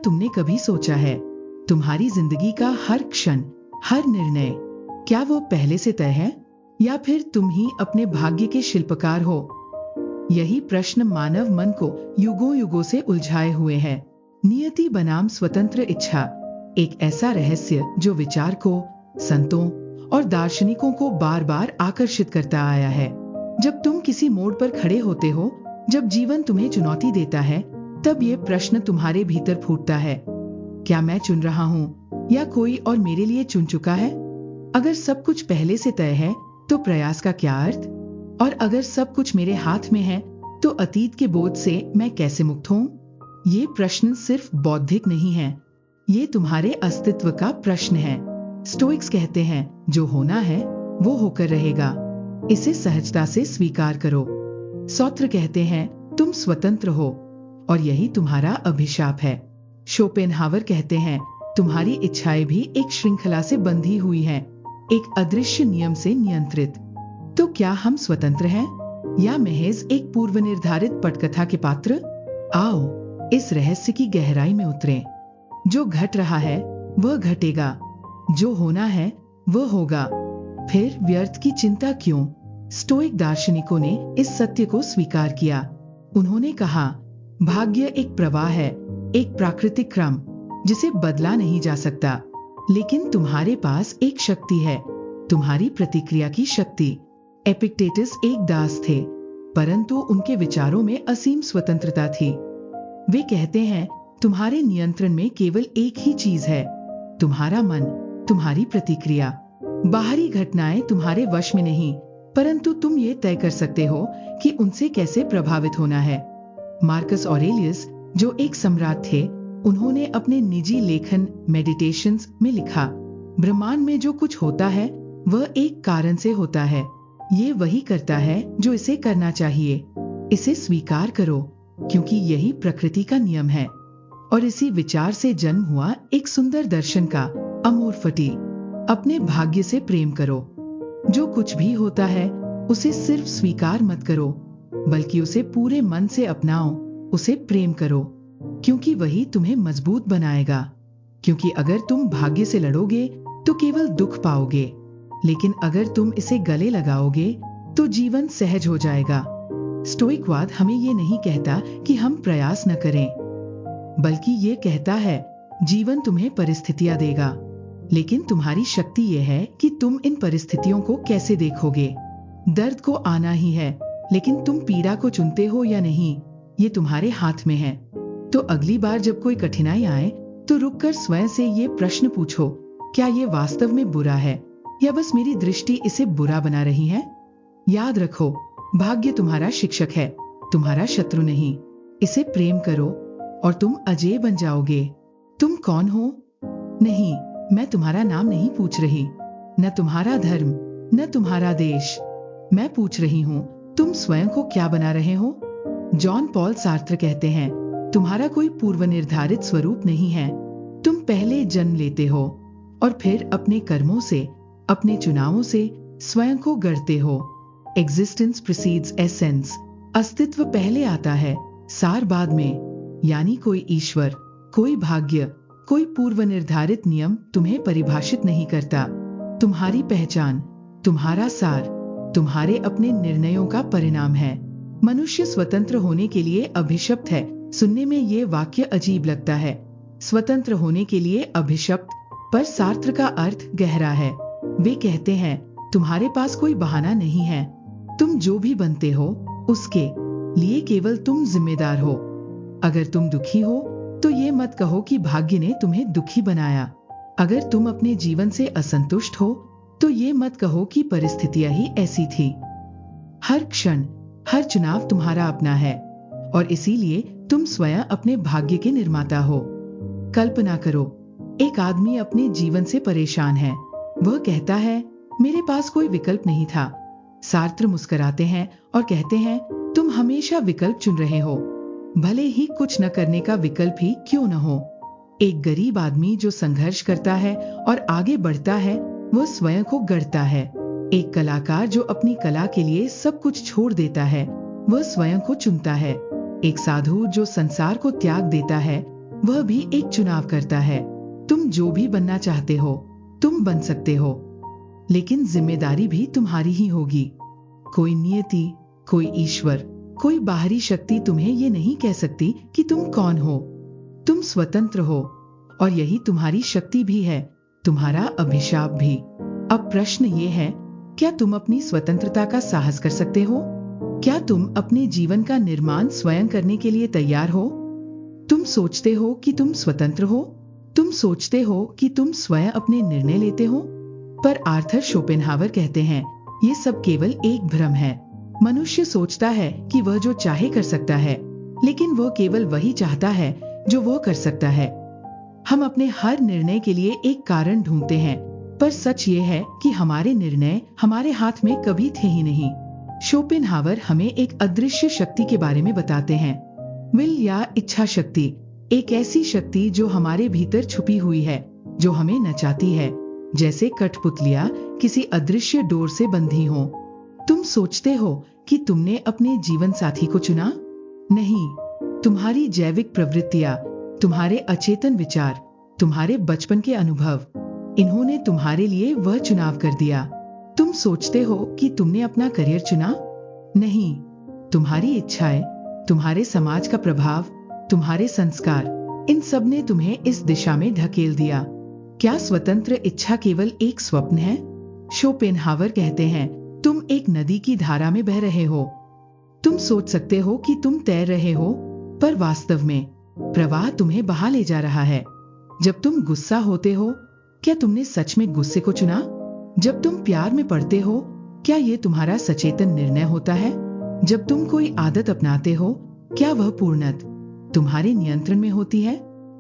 तुमने कभी सोचा है, तुम्हारी जिंदगी का हर क्षण, हर निर्णय, क्या वो पहले से तय है या फिर तुम ही अपने भाग्य के शिल्पकार हो? यही प्रश्न मानव मन को युगों युगों से उलझाए हुए है। नियति बनाम स्वतंत्र इच्छा एक ऐसा रहस्य जो विचारकों, संतों और दार्शनिकों को बार बार आकर्षित करता आया है। जब तुम किसी मोड़ पर खड़े होते हो, जब जीवन तुम्हें चुनौती देता है, तब ये प्रश्न तुम्हारे भीतर फूटता है, क्या मैं चुन रहा हूँ या कोई और मेरे लिए चुन चुका है? अगर सब कुछ पहले से तय है तो प्रयास का क्या अर्थ? और अगर सब कुछ मेरे हाथ में है तो अतीत के बोझ से मैं कैसे मुक्त हूँ? ये प्रश्न सिर्फ बौद्धिक नहीं है, ये तुम्हारे अस्तित्व का प्रश्न है। स्टोइक्स कहते हैं, जो होना है वो होकर रहेगा, इसे सहजता से स्वीकार करो। सौत्र कहते हैं, तुम स्वतंत्र हो और यही तुम्हारा अभिशाप है। शोपेनहावर कहते हैं, तुम्हारी इच्छाएं भी एक श्रृंखला से बंधी हुई हैं, एक अदृश्य नियम से नियंत्रित। तो क्या हम स्वतंत्र हैं या महज एक पूर्व निर्धारित पटकथा के पात्र? आओ इस रहस्य की गहराई में उतरें। जो घट रहा है वह घटेगा, जो होना है वह होगा, फिर व्यर्थ की चिंता क्यों? स्टोइक दार्शनिकों ने इस सत्य को स्वीकार किया। उन्होंने कहा, भाग्य एक प्रवाह है, एक प्राकृतिक क्रम जिसे बदला नहीं जा सकता, लेकिन तुम्हारे पास एक शक्ति है, तुम्हारी प्रतिक्रिया की शक्ति। एपिक्टेटस एक दास थे, परंतु उनके विचारों में असीम स्वतंत्रता थी। वे कहते हैं, तुम्हारे नियंत्रण में केवल एक ही चीज है, तुम्हारा मन, तुम्हारी प्रतिक्रिया। बाहरी घटनाएं तुम्हारे वश में नहीं, परंतु तुम ये तय कर सकते हो कि उनसे कैसे प्रभावित होना है। मार्कस ऑरेलियस, जो एक सम्राट थे, उन्होंने अपने निजी लेखन मेडिटेशंस में लिखा, ब्रह्मांड में जो कुछ होता है वह एक कारण से होता है, ये वही करता है जो इसे करना चाहिए। इसे स्वीकार करो, क्योंकि यही प्रकृति का नियम है। और इसी विचार से जन्म हुआ एक सुंदर दर्शन का, अमोर फटी। अपने भाग्य से प्रेम करो। जो कुछ भी होता है उसे सिर्फ स्वीकार मत करो, बल्कि उसे पूरे मन से अपनाओ, उसे प्रेम करो, क्योंकि वही तुम्हें मजबूत बनाएगा। क्योंकि अगर तुम भाग्य से लड़ोगे तो केवल दुख पाओगे, लेकिन अगर तुम इसे गले लगाओगे तो जीवन सहज हो जाएगा। स्टोइकवाद हमें ये नहीं कहता कि हम प्रयास न करें, बल्कि ये कहता है, जीवन तुम्हें परिस्थितियां देगा, लेकिन तुम्हारी शक्ति ये है कि तुम इन परिस्थितियों को कैसे देखोगे। दर्द को आना ही है, लेकिन तुम पीड़ा को चुनते हो या नहीं, ये तुम्हारे हाथ में है। तो अगली बार जब कोई कठिनाई आए तो रुककर स्वयं से ये प्रश्न पूछो, क्या ये वास्तव में बुरा है या बस मेरी दृष्टि इसे बुरा बना रही है? याद रखो, भाग्य तुम्हारा शिक्षक है, तुम्हारा शत्रु नहीं। इसे प्रेम करो और तुम अजेय बन जाओगे। तुम कौन हो? नहीं, मैं तुम्हारा नाम नहीं पूछ रही, न तुम्हारा धर्म, न तुम्हारा देश। मैं पूछ रही हूँ, तुम स्वयं को क्या बना रहे हो? जॉन पॉल सार्त्र कहते हैं, तुम्हारा कोई पूर्व निर्धारित स्वरूप नहीं है, तुम पहले जन्म लेते हो और फिर अपने कर्मों से, अपने चुनावों से स्वयं को गढ़ते हो। Existence precedes essence. अस्तित्व पहले आता है, सार बाद में। यानी कोई ईश्वर, कोई भाग्य, कोई पूर्व निर्धारित नियम तुम्हें परिभाषित नहीं करता। तुम्हारी पहचान, तुम्हारा सार, तुम्हारे अपने निर्णयों का परिणाम है। मनुष्य स्वतंत्र होने के लिए अभिशप्त है। सुनने में ये वाक्य अजीब लगता है, स्वतंत्र होने के लिए अभिशप्त, पर सार्त्र का अर्थ गहरा है। वे कहते हैं, तुम्हारे पास कोई बहाना नहीं है, तुम जो भी बनते हो उसके लिए केवल तुम जिम्मेदार हो। अगर तुम दुखी हो तो ये मत कहो कि भाग्य ने तुम्हें दुखी बनाया। अगर तुम अपने जीवन से असंतुष्ट हो तो ये मत कहो कि परिस्थितियां ही ऐसी थी। हर क्षण, हर चुनाव तुम्हारा अपना है और इसीलिए तुम स्वयं अपने भाग्य के निर्माता हो। कल्पना करो, एक आदमी अपने जीवन से परेशान है। वह कहता है, मेरे पास कोई विकल्प नहीं था। सार्त्र मुस्कुराते हैं और कहते हैं, तुम हमेशा विकल्प चुन रहे हो, भले ही कुछ न करने का विकल्प ही क्यों न हो। एक गरीब आदमी जो संघर्ष करता है और आगे बढ़ता है, वह स्वयं को गढ़ता है। एक कलाकार जो अपनी कला के लिए सब कुछ छोड़ देता है, वह स्वयं को चुनता है। एक साधु जो संसार को त्याग देता है, वह भी एक चुनाव करता है। तुम जो भी बनना चाहते हो तुम बन सकते हो, लेकिन जिम्मेदारी भी तुम्हारी ही होगी। कोई नियति, कोई ईश्वर, कोई बाहरी शक्ति तुम्हें ये नहीं कह सकती कि तुम कौन हो। तुम स्वतंत्र हो और यही तुम्हारी शक्ति भी है, तुम्हारा अभिशाप भी। अब प्रश्न ये है, क्या तुम अपनी स्वतंत्रता का साहस कर सकते हो? क्या तुम अपने जीवन का निर्माण स्वयं करने के लिए तैयार हो? तुम सोचते हो कि तुम स्वतंत्र हो, तुम सोचते हो कि तुम स्वयं अपने निर्णय लेते हो, पर आर्थर शोपेनहावर कहते हैं ये सब केवल एक भ्रम है। मनुष्य सोचता है कि वह जो चाहे कर सकता है, लेकिन वह केवल वही चाहता है जो वह कर सकता है। हम अपने हर निर्णय के लिए एक कारण ढूंढते हैं, पर सच ये है कि हमारे निर्णय हमारे हाथ में कभी थे ही नहीं। शोपेनहावर हमें एक अदृश्य शक्ति के बारे में बताते हैं, विल या इच्छा शक्ति, एक ऐसी शक्ति जो हमारे भीतर छुपी हुई है, जो हमें नचाती है, जैसे कठपुतलियां किसी अदृश्य डोर से बंधी हों। तुम सोचते हो कि तुमने अपने जीवन साथी को चुना? नहीं, तुम्हारी जैविक प्रवृत्तियां, तुम्हारे अचेतन विचार, तुम्हारे बचपन के अनुभव, इन्होंने तुम्हारे लिए वह चुनाव कर दिया। तुम सोचते हो कि तुमने अपना करियर चुना? नहीं, तुम्हारी इच्छाएं, तुम्हारे समाज का प्रभाव, तुम्हारे संस्कार, इन सब ने तुम्हें इस दिशा में ढकेल दिया। क्या स्वतंत्र इच्छा केवल एक स्वप्न है? शोपेनहावर कहते हैं, तुम एक नदी की धारा में बह रहे हो। तुम सोच सकते हो कि तुम तैर रहे हो, पर वास्तव में प्रवाह तुम्हें बहा ले जा रहा है। जब तुम गुस्सा होते हो, क्या तुमने सच में गुस्से को चुना? जब तुम प्यार में पड़ते हो, क्या ये तुम्हारा सचेतन निर्णय होता है? जब तुम कोई आदत अपनाते हो, क्या वह पूर्णतः तुम्हारे नियंत्रण में होती है?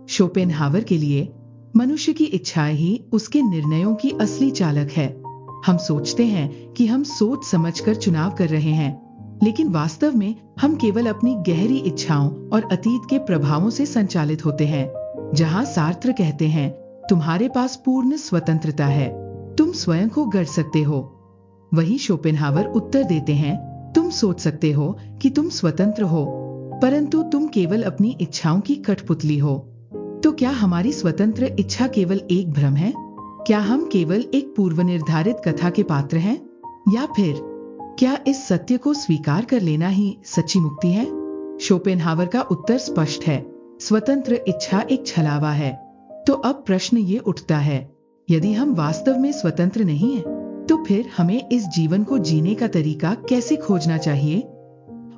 शोपेनहावर के लिए मनुष्य की इच्छाएं ही उसके निर्णयों की असली चालक है। हम सोचते हैं कि हम सोच समझकर चुनाव कर रहे हैं, लेकिन वास्तव में हम केवल अपनी गहरी इच्छाओं और अतीत के प्रभावों से संचालित होते हैं। जहां सार्त्र कहते हैं, तुम्हारे पास पूर्ण स्वतंत्रता है, तुम स्वयं को गढ़ सकते हो, वही शोपेनहावर उत्तर देते हैं, तुम सोच सकते हो कि तुम स्वतंत्र हो, परंतु तुम केवल अपनी इच्छाओं की कठपुतली हो। तो क्या हमारी स्वतंत्र इच्छा केवल एक भ्रम है? क्या हम केवल एक पूर्व निर्धारित कथा के पात्र हैं? या फिर क्या इस सत्य को स्वीकार कर लेना ही सच्ची मुक्ति है? शोपेनहावर का उत्तर स्पष्ट है, स्वतंत्र इच्छा एक छलावा है। तो अब प्रश्न ये उठता है, यदि हम वास्तव में स्वतंत्र नहीं हैं, तो फिर हमें इस जीवन को जीने का तरीका कैसे खोजना चाहिए?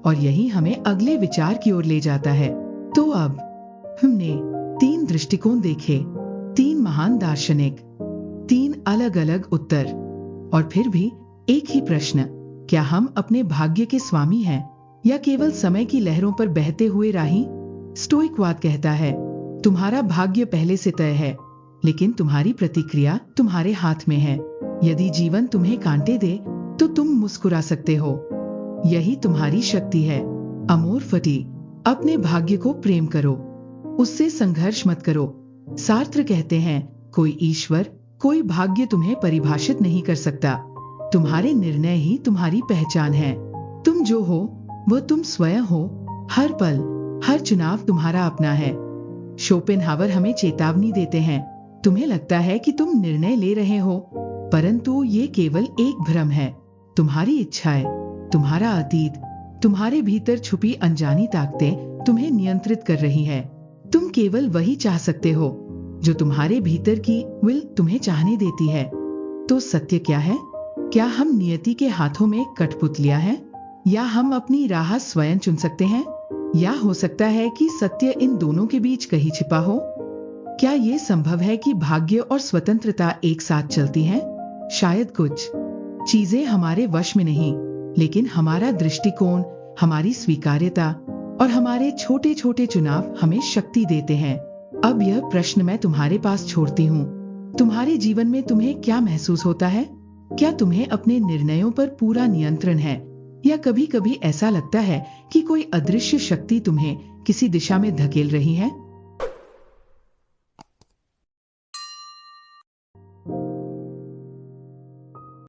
और यही हमें अगले विचार की ओर ले जाता है। तो अब हमने 3 दृष्टिकोण देखे, 3 महान दार्शनिक, 3 अलग अलग उत्तर, और फिर भी एक ही प्रश्न, क्या हम अपने भाग्य के स्वामी हैं या केवल समय की लहरों पर बहते हुए राही? स्टोइकवाद कहता है, तुम्हारा भाग्य पहले से तय है, लेकिन तुम्हारी प्रतिक्रिया तुम्हारे हाथ में है। यदि जीवन तुम्हें कांटे दे तो तुम मुस्कुरा सकते हो, यही तुम्हारी शक्ति है। अमोर फटी, अपने भाग्य को प्रेम करो, उससे संघर्ष मत करो। सार्त्र कहते हैं, कोई ईश्वर, कोई भाग्य तुम्हें परिभाषित नहीं कर सकता, तुम्हारे निर्णय ही तुम्हारी पहचान है। तुम जो हो वह तुम स्वयं हो, हर पल हर चुनाव तुम्हारा अपना है। शोपेनहावर हमें चेतावनी देते हैं, तुम्हें लगता है कि तुम निर्णय ले रहे हो, परंतु ये केवल एक भ्रम है। तुम्हारी इच्छाएं, तुम्हारा अतीत, तुम्हारे भीतर छुपी अनजानी ताकतें तुम्हें नियंत्रित कर रही है। तुम केवल वही चाह सकते हो जो तुम्हारे भीतर की विल तुम्हें चाहने देती है। तो सत्य क्या है? क्या हम नियति के हाथों में कठपुतलियां हैं, या हम अपनी राह स्वयं चुन सकते हैं? या हो सकता है कि सत्य इन दोनों के बीच कहीं छिपा हो? क्या ये संभव है कि भाग्य और स्वतंत्रता एक साथ चलती हैं? शायद कुछ चीजें हमारे वश में नहीं, लेकिन हमारा दृष्टिकोण, हमारी स्वीकार्यता और हमारे छोटे छोटे चुनाव हमें शक्ति देते हैं। अब यह प्रश्न मैं तुम्हारे पास छोड़ती हूँ, तुम्हारे जीवन में तुम्हें क्या महसूस होता है? क्या तुम्हें अपने निर्णयों पर पूरा नियंत्रण है, या कभी कभी ऐसा लगता है कि कोई अदृश्य शक्ति तुम्हें किसी दिशा में धकेल रही है?